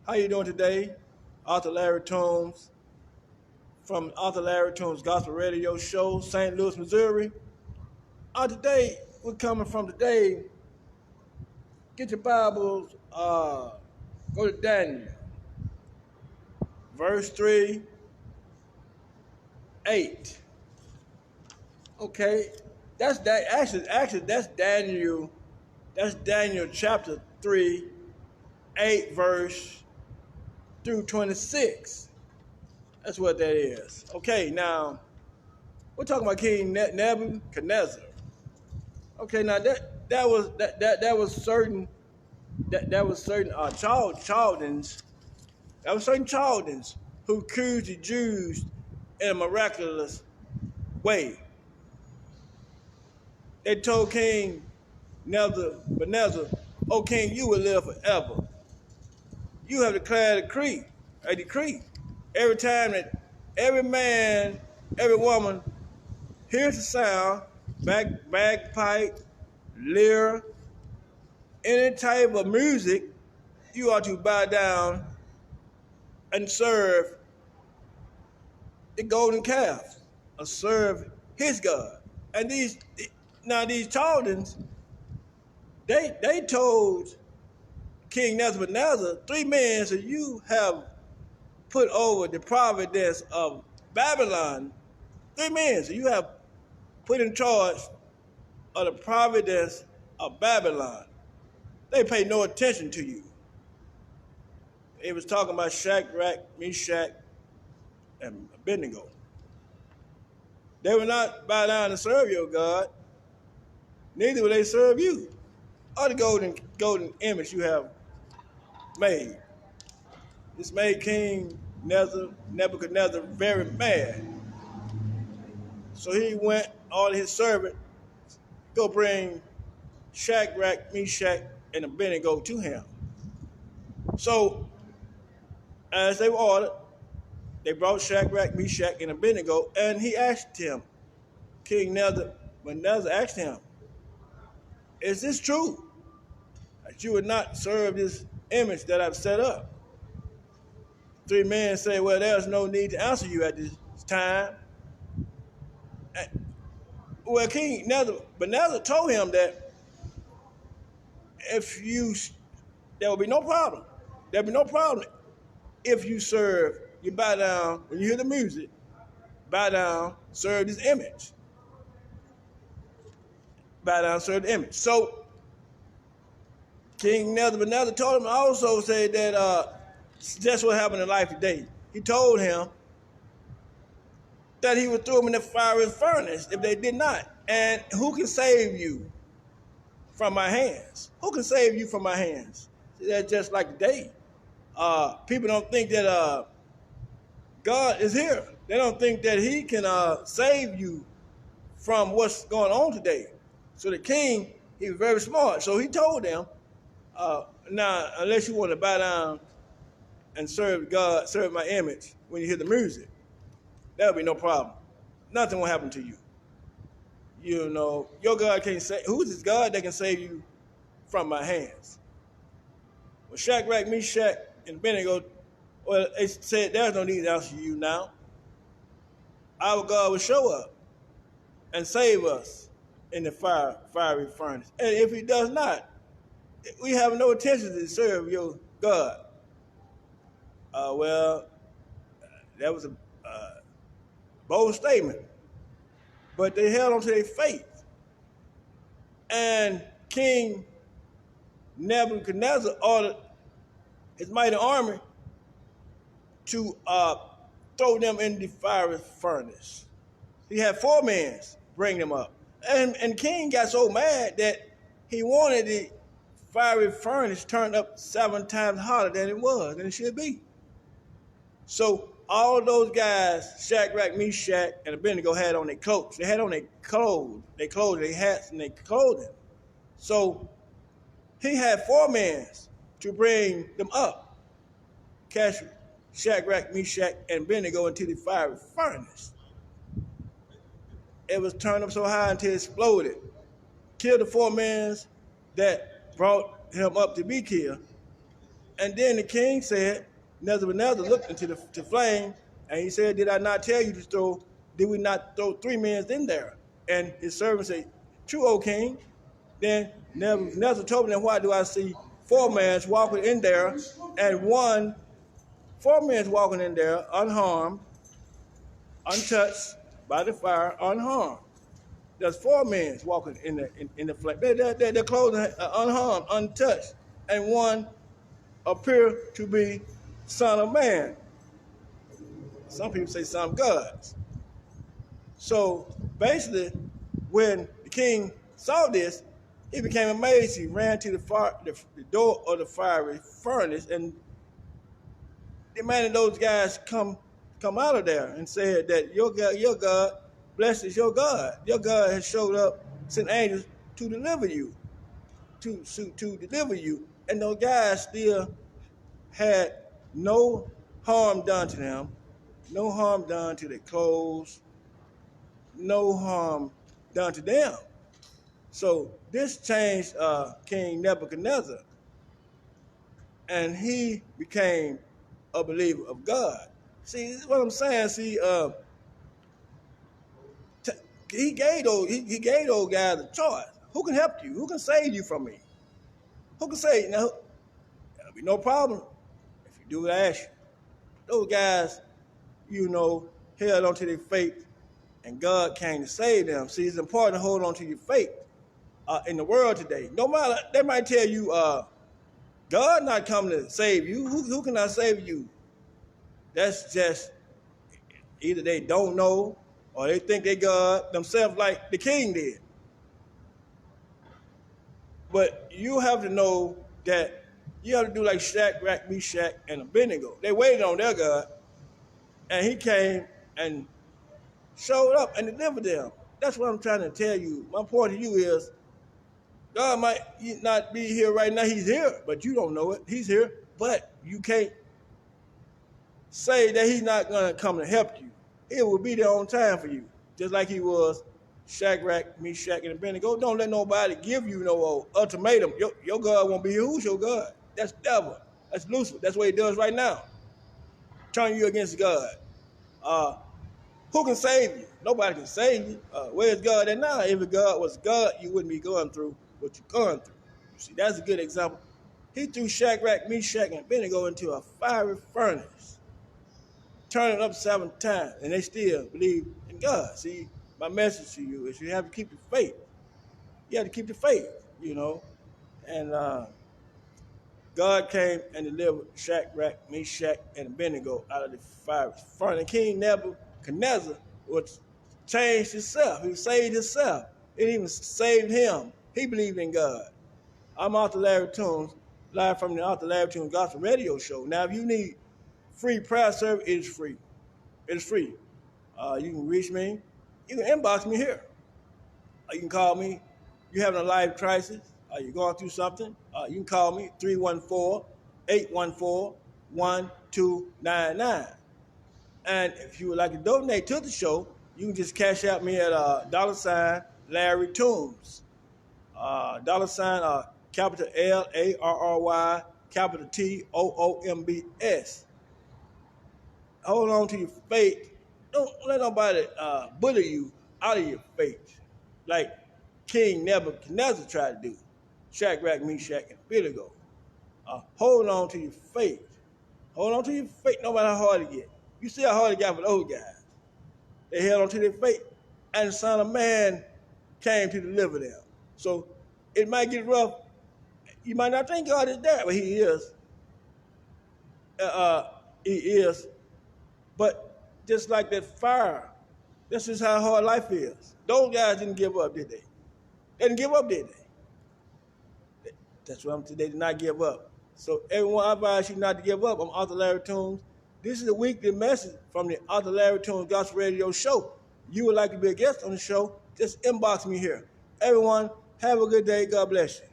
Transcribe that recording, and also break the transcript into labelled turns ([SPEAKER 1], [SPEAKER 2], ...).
[SPEAKER 1] How you doing today? Author Larry Toombs from Author Larry Toombs Gospel Radio Show, St. Louis, Missouri. Today, we're coming from today. Get your Bibles, go to Daniel, verse 3, 8. Okay, that's that. Actually, That's Daniel chapter 3, 8 verse through 26. That's what that is. Okay, now we're talking about King Nebuchadnezzar. Okay, now that was certain Chaldeans. That was certain Chaldeans who accused the Jews in a miraculous way. They told King Nebuchadnezzar, "O King, you will live forever. You have declared a decree. Every time that every man, every woman hears the sound, bagpipe, lyre, any type of music, you ought to bow down and serve the golden calf, or serve his God." And these Chaldeans, they told King Nebuchadnezzar, 3 men that you have put over the providence of Babylon. 3 men that you have put in charge of the providence of Babylon. They pay no attention to you. It was talking about Shadrach, Meshach, and Abednego. They will not bow down and serve your God, neither will they serve you, or the golden image you have made. This made King Nebuchadnezzar very mad. So he went, all his servants, go bring Shadrach, Meshach, and Abednego to him. So, as they were ordered, they brought Shadrach, Meshach, and Abednego, and he asked him, King Nebuchadnezzar asked him, "Is this true, that you would not serve this image that I've set up?" 3 men say, "Well, there's no need to answer you at this time." Well, King Nebuchadnezzar told him that there will be no problem. There'll be no problem if you serve, you bow down, when you hear the music, bow down, serve this image. Bow down, serve the image. So, King Nebuchadnezzar told him also say that that's what happened in life today. He told him that he would throw them in the fiery furnace if they did not. And who can save you from my hands? Who can save you from my hands? See, that's just like today. People don't think that God is here. They don't think that he can save you from what's going on today. So the king, he was very smart. So he told them, now, unless you want to bow down and serve God, serve my image when you hear the music, there'll be no problem. Nothing will happen to you. You know, your God can't save. Who's this God that can save you from my hands? Well, Shadrach, Meshach, and Abednego, well, they said, "There's no need to answer you now. Our God will show up and save us in the fiery furnace. And if he does not, we have no intention to serve your God." Well, that was a bold statement, but they held on to their faith. And King Nebuchadnezzar ordered his mighty army to throw them in the fiery furnace. He had 4 men bring them up. And King got so mad that he wanted the fiery furnace turned up 7 times hotter than it should be. So all those guys, Shadrach, Meshach, and Abednego, had on their cloaks. They had on their clothes, their hats, and their clothing. So he had 4 men to bring them up, cast Shadrach, Meshach, and Abednego into the fiery furnace. It was turned up so high until it exploded. Killed the 4 men that brought him up to be killed. And then the king said, Nebuchadnezzar looked into the flame, and he said, did I not tell you to throw, did we not throw 3 men in there? And his servant said, true, O king. Then Nebuchadnezzar told him, why do I see 4 men walking in there, and 4 men walking in there unharmed, untouched by the fire, unharmed. There's 4 men walking in the flame. Their clothing unharmed, untouched, and one appear to be Son of Man. Some people say Son of God. So basically, when the king saw this, he became amazed. He ran to the door of the fiery furnace and demanded those guys come out of there and said that your God, blessed is your God. Your God has showed up, sent angels to deliver you, to deliver you. And those guys still had no harm done to them, no harm done to their clothes, no harm done to them. So this changed King Nebuchadnezzar, and he became a believer of God. See, this is what I'm saying. See, he gave those guys a choice. Who can help you? Who can save you from me? Who can save you? Now, there'll be no problem if you do what I ask you. Those guys, held on to their faith, and God came to save them. See, it's important to hold on to your faith in the world today. No matter, they might tell you, God not coming to save you. Who can I save you? That's just either they don't know or they think they God themselves like the king did. But you have to know that you have to do like Shadrach, Meshach, and Abednego. They waited on their God, and he came and showed up and delivered them. That's what I'm trying to tell you. My point to you is, God might not be here right now. He's here, but you don't know it. He's here, but you can't say that he's not going to come to help you. He will be there on time for you, just like he was Shadrach, Meshach, and Abednego. Don't let nobody give you no ultimatum. Your God won't be here. Who's your God? That's the devil. That's Lucifer. That's what he does right now. Turn you against God. Who can save you? Nobody can save you. Where's God at now? If God was God, you wouldn't be going through what you're going through. You see, that's a good example. He threw Shadrach, Meshach, and Abednego into a fiery furnace, turning up 7 times, and they still believe in God. See, my message to you is you have to keep the faith. You have to keep the faith, And God came and delivered Shadrach, Meshach, and Abednego out of the fiery furnace. And King Nebuchadnezzar was changed himself. He saved himself. It even saved him. He believed in God. I'm Author Larry Toombs, live from the Author Larry Toombs Gospel Radio Show. Now, if you need free prayer service, it is free. It is free. You can reach me. You can inbox me here. You can call me. You're having a life crisis. You're going through something. You can call me, 314-814-1299. And if you would like to donate to the show, you can just cash out me at $ Larry Toombs. $ capital LARRY, capital TOOMBS. Hold on to your faith. Don't let nobody bully you out of your faith, like King Nebuchadnezzar tried to do. Shadrach, Meshach, and Abednego. Hold on to your faith. Hold on to your faith no matter how hard it gets. You see how hard it got for those guys. They held on to their faith, and the Son of Man came to deliver them. So it might get rough. You might not think God is there, but he is. He is. But just like that fire, this is how hard life is. Those guys didn't give up, did they? They didn't give up, did they? That's what I'm saying. They did not give up. So everyone, I advise you not to give up. I'm Author Larry Toombs. This is a weekly message from the Author Larry Toombs Gospel Radio Show. You would like to be a guest on the show, just inbox me here. Everyone, have a good day. God bless you.